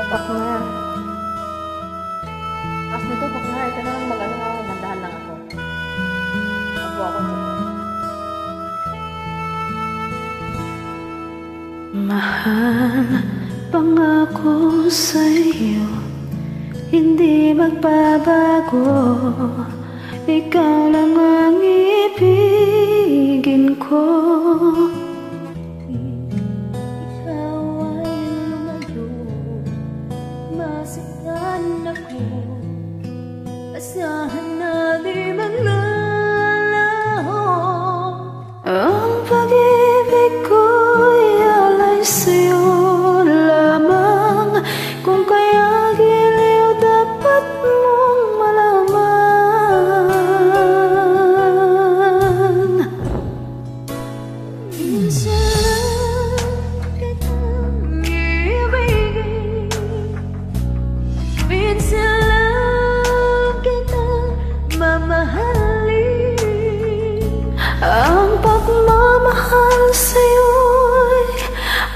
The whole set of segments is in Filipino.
Partner. As nito, partner, ito na lang mag-ano nga, nandahan lang ako. Ako sa mahal, pangako sa'yo, hindi magbabago. Ikaw lang ang ibigin ko. Ikaw ay lumayo, masaktan ako. Asahan na di maglalaho. Ang pag-ibig ko'y alay sa'yo lamang. Kung kaya giliw dapat mong malaman. Minsan kitang ibigin, minsan lang kitang mamahalin. Ang pagmamahal sa'yo'y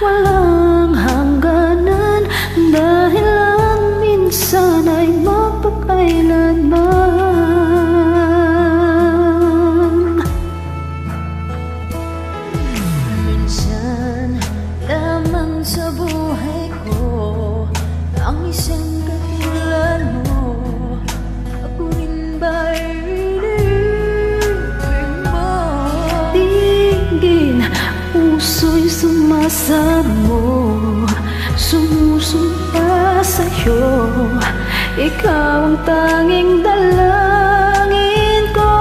walang hangganan, dahil ang minsan ay mapagkailanman. Minsan lamang sa buhay ko ang isang katulad mo. Ako rin ba'y inibig mo? Tingin, puso'y sumasamo, sumusumpa sa'yo. Ikaw ang tanging dalangin ko.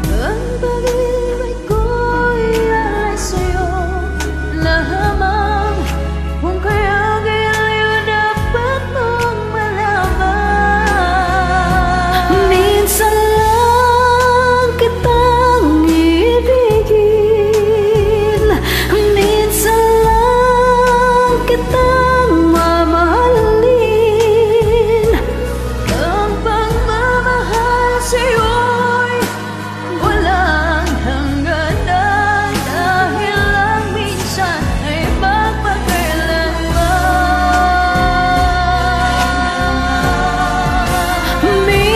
Ang pag-ibig ko'y alay sa'yo lamang. Kung kaya giliw dapat mong malaman. Minsan lang kitang ibigin, minsan lang kitang mamahalin. Ang pagmamahal sa'yo'y walang hangganan, dahil ang minsan ay magpakailanman. Minsan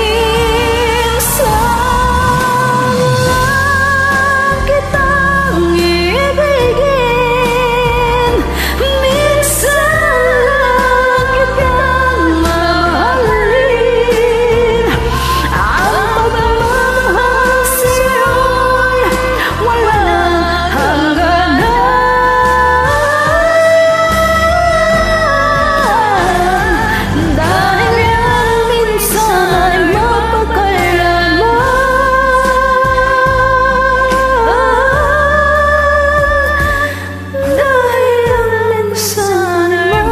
lang kitang ibigin, minsan lang kitang mamahalin. Ang pagmamahal sa'yo'y walang hangganan, dahil ang minsan ay mapagkailanman. Dahil ang minsan ay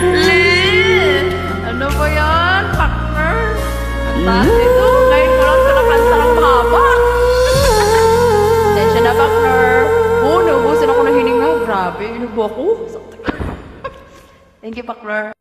Lee! Ano ba yan, partner? Ang taas ito. Ngayon ko lang ito nakanta ng mahaba. Tensya na, partner. Oo, naubusin ako ng hininga. Grabe, inubo ako. Thank you, partner.